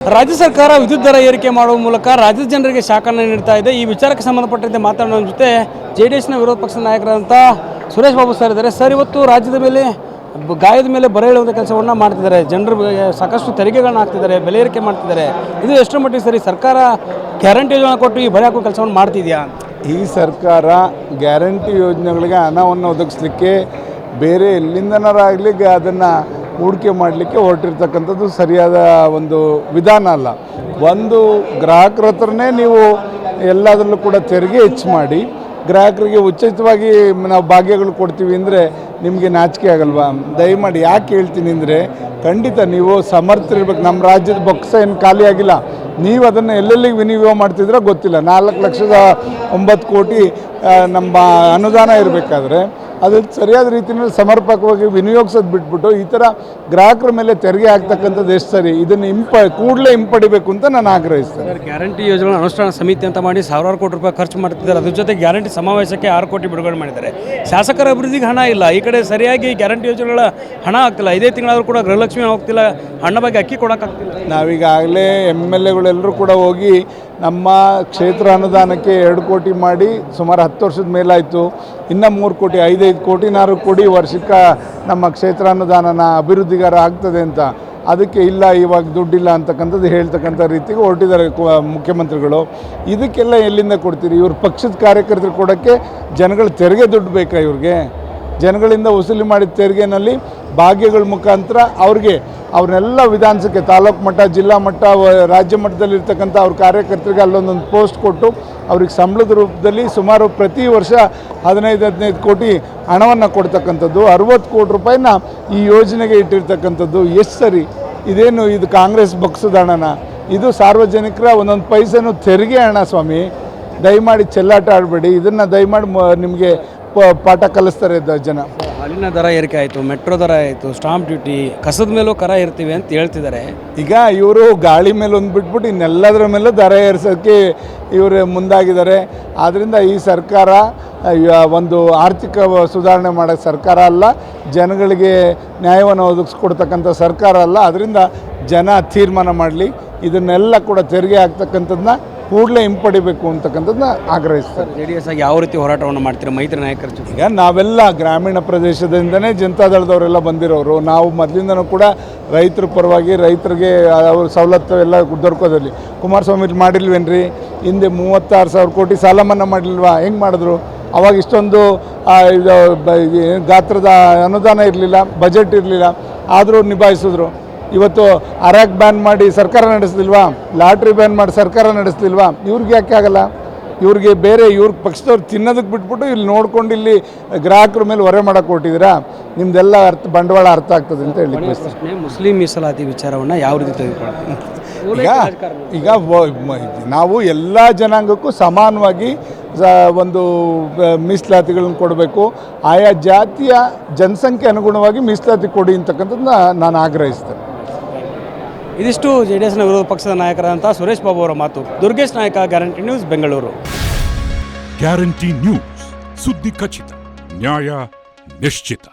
ರಾಜ್ಯ ಸರ್ಕಾರ ವಿದ್ಯುತ್ ದರ ಏರಿಕೆ ಮಾಡುವ ಮೂಲಕ ರಾಜ್ಯದ ಜನರಿಗೆ ಶಾಖವನ್ನು ನೀಡ್ತಾ ಇದೆ. ಈ ವಿಚಾರಕ್ಕೆ ಸಂಬಂಧಪಟ್ಟಂತೆ ಮಾತನಾಡೋ ಜೊತೆ ಜೆಡಿಎಸ್ನ ವಿರೋಧ ಪಕ್ಷದ ನಾಯಕರಾದಂಥ ಸುರೇಶ್ ಬಾಬು ಸರ್ ಇದ್ದಾರೆ. ಸರ್, ಇವತ್ತು ರಾಜ್ಯದ ಮೇಲೆ ಗಾಯದ ಮೇಲೆ ಬರೆ ಎಳೆಯುವಂಥ ಕೆಲಸವನ್ನು ಮಾಡ್ತಿದ್ದಾರೆ. ಜನರು ಸಾಕಷ್ಟು ತೆರಿಗೆಗಳನ್ನ ಹಾಕ್ತಿದ್ದಾರೆ, ಬೆಲೆ ಏರಿಕೆ ಮಾಡ್ತಿದ್ದಾರೆ. ಇದು ಎಷ್ಟರ ಮಟ್ಟಿಗೆ ಸರಿ? ಸರ್ಕಾರ ಗ್ಯಾರಂಟಿ ಯೋಜನೆ ಕೊಟ್ಟು ಈ ಬರೆ ಹಾಕೋ ಕೆಲಸವನ್ನು ಮಾಡ್ತಿದೆಯಾ? ಈ ಸರ್ಕಾರ ಗ್ಯಾರಂಟಿ ಯೋಜನೆಗಳಿಗೆ ಹಣವನ್ನು ಒದಗಿಸ್ಲಿಕ್ಕೆ ಬೇರೆ ಎಲ್ಲಿಂದನಾರಾಗಲಿ ಅದನ್ನು ಹೂಡಿಕೆ ಮಾಡಲಿಕ್ಕೆ ಹೊರಟಿರ್ತಕ್ಕಂಥದ್ದು ಸರಿಯಾದ ಒಂದು ವಿಧಾನ ಅಲ್ಲ. ಒಂದು ಗ್ರಾಹಕರ ಹತ್ರನೇ ನೀವು ಎಲ್ಲದರಲ್ಲೂ ಕೂಡ ತೆರಿಗೆ ಹೆಚ್ಚು ಮಾಡಿ ಗ್ರಾಹಕರಿಗೆ ಉಚಿತವಾಗಿ ನಾವು ಭಾಗ್ಯಗಳು ಕೊಡ್ತೀವಿ ಅಂದರೆ ನಿಮಗೆ ನಾಚಿಕೆ ಆಗಲ್ವಾ? ದಯಮಾಡಿ ಯಾಕೆ ಹೇಳ್ತೀನಿ ಅಂದರೆ, ಖಂಡಿತ ನೀವು ಸಮರ್ಥರಿರ್ಬೇಕು. ನಮ್ಮ ರಾಜ್ಯದ ಬೊಕ್ಕಸ ಏನು ಖಾಲಿ ಆಗಿಲ್ಲ. ನೀವು ಅದನ್ನು ಎಲ್ಲೆಲ್ಲಿಗೆ ವಿನಿಯೋಗ ಮಾಡ್ತಿದ್ರೆ ಗೊತ್ತಿಲ್ಲ. 4,09,00,000 ನಮ್ಮ ಅನುದಾನ ಇರಬೇಕಾದ್ರೆ ಅದು ಸರಿಯಾದ ರೀತಿಯಲ್ಲಿ ಸಮರ್ಪಕವಾಗಿ ವಿನಿಯೋಗಿಸೋದು ಬಿಟ್ಬಿಟ್ಟು ಈ ಥರ ಗ್ರಾಹಕರ ಮೇಲೆ ತೆರಿಗೆ ಹಾಕ್ತಕ್ಕಂಥದ್ದು ಎಷ್ಟು ಸರಿ? ಇದನ್ನು ಕೂಡಲೇ ಹಿಂಪಡಿಬೇಕು ಅಂತ ನಾನು ಆಗ್ರಹಿಸ್ತೇನೆ. ಗ್ಯಾರಂಟಿ ಯೋಜನೆ ಅನುಷ್ಠಾನ ಸಮಿತಿ ಅಂತ ಮಾಡಿ ಸಾವಿರಾರು ಕೋಟಿ ರೂಪಾಯಿ ಖರ್ಚು ಮಾಡ್ತಿದ್ದಾರೆ. ಅದ್ರ ಜೊತೆ ಗ್ಯಾರಂಟಿ ಸಮಾವೇಶಕ್ಕೆ 6 ಕೋಟಿ ಬಿಡುಗಡೆ ಮಾಡಿದ್ದಾರೆ. ಶಾಸಕರ ಅಭಿವೃದ್ಧಿಗೆ ಹಣ ಇಲ್ಲ. ಈ ಕಡೆ ಸರಿಯಾಗಿ ಗ್ಯಾರಂಟಿ ಯೋಜನೆಗಳ ಹಣ ಆಗ್ತಿಲ್ಲ. ಇದೇ ತಿಂಗಳಾದರೂ ಕೂಡ ಗೃಹಲಕ್ಷ್ಮಿ ಹೋಗ್ತಿಲ್ಲ, ಹಣ ಬಗ್ಗೆ ಅಕ್ಕಿ ಕೊಡೋಕ್ಕಾಗ್ತಿಲ್ಲ. ನಾವೀಗಾಗಲೇ MLAಗಳೆಲ್ಲರೂ ಕೂಡ ಹೋಗಿ ನಮ್ಮ ಕ್ಷೇತ್ರ ಅನುದಾನಕ್ಕೆ 2 ಕೋಟಿ ಮಾಡಿ ಸುಮಾರು 10 ವರ್ಷದ ಮೇಲಾಯಿತು. ಇನ್ನು 3 ಕೋಟಿ 5 ಕೋಟಿನಾರು ಕೊಡಿ ವರ್ಷಕ್ಕೆ ನಮ್ಮ ಕ್ಷೇತ್ರ ಅನುದಾನನ ಅಭಿವೃದ್ಧಿಗಾರ ಆಗ್ತದೆ ಅಂತ. ಅದಕ್ಕೆ ಇಲ್ಲ, ಇವಾಗ ದುಡ್ಡಿಲ್ಲ ಅಂತಕ್ಕಂಥದ್ದು ಹೇಳ್ತಕ್ಕಂಥ ರೀತಿಗೆ ಹೊರಟಿದ್ದಾರೆ ಮುಖ್ಯಮಂತ್ರಿಗಳು. ಇದಕ್ಕೆಲ್ಲ ಎಲ್ಲಿಂದ ಕೊಡ್ತೀರಿ? ಇವ್ರ ಪಕ್ಷದ ಕಾರ್ಯಕರ್ತರು ಕೊಡೋಕ್ಕೆ ಜನಗಳ ತೆರಿಗೆ ದುಡ್ಡು ಬೇಕಾ? ಇವ್ರಿಗೆ ಜನಗಳಿಂದ ವಸೂಲಿ ಮಾಡಿದ ತೆರಿಗೆನಲ್ಲಿ ಭಾಗ್ಯಗಳ ಮುಖಾಂತರ ಅವ್ರನ್ನೆಲ್ಲ ವಿಧಾನಸಭೆ ತಾಲೂಕು ಮಟ್ಟ, ಜಿಲ್ಲಾ ಮಟ್ಟ, ರಾಜ್ಯ ಮಟ್ಟದಲ್ಲಿರ್ತಕ್ಕಂಥ ಅವ್ರ ಕಾರ್ಯಕರ್ತರಿಗೆ ಅಲ್ಲೊಂದೊಂದು ಪೋಸ್ಟ್ ಕೊಟ್ಟು ಅವ್ರಿಗೆ ಸಂಬಳದ ರೂಪದಲ್ಲಿ ಸುಮಾರು ಪ್ರತಿ ವರ್ಷ 15 ಕೋಟಿ ಹಣವನ್ನು ಕೊಡ್ತಕ್ಕಂಥದ್ದು, 60 ಕೋಟಿ ರೂಪಾಯಿನ ಈ ಯೋಜನೆಗೆ ಇಟ್ಟಿರ್ತಕ್ಕಂಥದ್ದು ಎಷ್ಟು ಸರಿ? ಇದು ಕಾಂಗ್ರೆಸ್ ಬೊಕ್ಕಸದ ಹಣನ? ಇದು ಸಾರ್ವಜನಿಕರ ಒಂದೊಂದು ಪೈಸೆನೂ ತೆರಿಗೆ ಹಣ ಸ್ವಾಮಿ. ದಯಮಾಡಿ ಚೆಲ್ಲಾಟ ಆಡಬೇಡಿ. ಇದನ್ನು ದಯಮಾಡಿ ನಿಮಗೆ ಪಾಠ ಕಲಿಸ್ತಾರೆ ಜನ. ಹಾಲಿನ ದರ ಏರಿಕೆ ಆಯಿತು, ಮೆಟ್ರೋ ದರ ಆಯಿತು, ಸ್ಟಾಂಪ್ ಡ್ಯೂಟಿ, ಕಸದ ಮೇಲೂ ಕರ ಇರ್ತೀವಿ ಅಂತ ಹೇಳ್ತಿದ್ದಾರೆ. ಈಗ ಇವರು ಗಾಳಿ ಮೇಲೆ ಒಂದು ಬಿಟ್ಬಿಟ್ಟು ಇನ್ನೆಲ್ಲದರ ಮೇಲೂ ದರ ಏರಿಸೋಕ್ಕೆ ಇವರು ಮುಂದಾಗಿದ್ದಾರೆ. ಆದ್ದರಿಂದ ಈ ಸರ್ಕಾರ ಒಂದು ಆರ್ಥಿಕ ಸುಧಾರಣೆ ಮಾಡೋ ಸರ್ಕಾರ ಅಲ್ಲ, ಜನಗಳಿಗೆ ನ್ಯಾಯವನ್ನು ಒದಗಿಸ್ಕೊಡ್ತಕ್ಕಂಥ ಸರ್ಕಾರ ಅಲ್ಲ. ಅದರಿಂದ ಜನ ತೀರ್ಮಾನ ಮಾಡಲಿ. ಇದನ್ನೆಲ್ಲ ಕೂಡ ತೆರಿಗೆ ಆಗ್ತಕ್ಕಂಥದ್ದನ್ನ ಕೂಡಲೇ ಹಿಂಪಡಿಬೇಕು ಅಂತಕ್ಕಂಥದ್ದನ್ನ ಆಗ್ರಹಿಸ್ತಾರೆ. JDS ಆಗಿ ಯಾವ ರೀತಿ ಹೋರಾಟವನ್ನು ಮಾಡ್ತೀರಾ ಮೈತ್ರಿ ನಾಯಕರ ಜೊತೆ? ಈಗ ನಾವೆಲ್ಲ ಗ್ರಾಮೀಣ ಪ್ರದೇಶದಿಂದನೇ ಜನತಾದಳದವರೆಲ್ಲ ಬಂದಿರೋರು. ನಾವು ಮೊದಲಿಂದನೂ ಕೂಡ ರೈತರ ಪರವಾಗಿ, ರೈತರಿಗೆ ಅವ್ರ ಸವಲತ್ತು ಎಲ್ಲ ದೊರಕೋದಲ್ಲಿ ಕುಮಾರಸ್ವಾಮಿ ಮಾಡಿಲ್ವೇನ್ರಿ? ಹಿಂದೆ 36,000 ಕೋಟಿ ಸಾಲ ಮನ್ನಾ ಮಾಡಲಿಲ್ವಾ? ಹೆಂಗೆ ಮಾಡಿದ್ರು? ಅವಾಗ ಇಷ್ಟೊಂದು ಗಾತ್ರದ ಅನುದಾನ ಇರಲಿಲ್ಲ, ಬಜೆಟ್ ಇರಲಿಲ್ಲ, ಆದರೂ ನಿಭಾಯಿಸಿದ್ರು. ಇವತ್ತು ಅರಾಕ್ ಬ್ಯಾನ್ ಮಾಡಿ ಸರ್ಕಾರ ನಡೆಸಲಿಲ್ವಾ? ಲಾಟ್ರಿ ಬ್ಯಾನ್ ಮಾಡಿ ಸರ್ಕಾರ ನಡೆಸಲಿಲ್ವಾ? ಇವ್ರಿಗೆ ಯಾಕೆ ಆಗಲ್ಲ? ಇವ್ರಿಗೆ ಬೇರೆ ಇವ್ರ ಪಕ್ಷದವ್ರು ತಿನ್ನೋದಕ್ಕೆ ಬಿಟ್ಬಿಟ್ಟು ಇಲ್ಲಿ ನೋಡ್ಕೊಂಡು ಇಲ್ಲಿ ಗ್ರಾಹಕರ ಮೇಲೆ ಹೊರೆ ಮಾಡೋಕೆ ಹೊರಟಿದ್ದೀರಾ? ನಿಮ್ದೆಲ್ಲ ಬಂಡವಾಳ ಅರ್ಥ ಆಗ್ತದೆ ಅಂತ ಹೇಳಿ. ಮುಸ್ಲಿಂ ಮೀಸಲಾತಿ ವಿಚಾರವನ್ನು ಯಾವ ರೀತಿ ತೆಗೆದುಕೊಳ್ಳಿ? ಈಗ ನಾವು ಎಲ್ಲ ಜನಾಂಗಕ್ಕೂ ಸಮಾನವಾಗಿ ಒಂದು ಮೀಸಲಾತಿಗಳನ್ನು ಕೊಡಬೇಕು. ಆಯಾ ಜಾತಿಯ ಜನಸಂಖ್ಯೆ ಅನುಗುಣವಾಗಿ ಮೀಸಲಾತಿ ಕೊಡಿ ಅಂತಕ್ಕಂಥದ್ದನ್ನ ನಾನು ಆಗ್ರಹಿಸ್ತೇನೆ. ಇದಿಷ್ಟು JDSನ ವಿರೋಧ ಪಕ್ಷದ ನಾಯಕರಾದಂಥ ಸುರೇಶ್ ಬಾಬು ಅವರ ಮಾತು. ದುರ್ಗೇಶ್ ನಾಯಕ, guarantee news, Bengaluru. Guarantee news, ಸುದ್ದಿ ಖಚಿತ, ನ್ಯಾಯ ನಿಶ್ಚಿತ.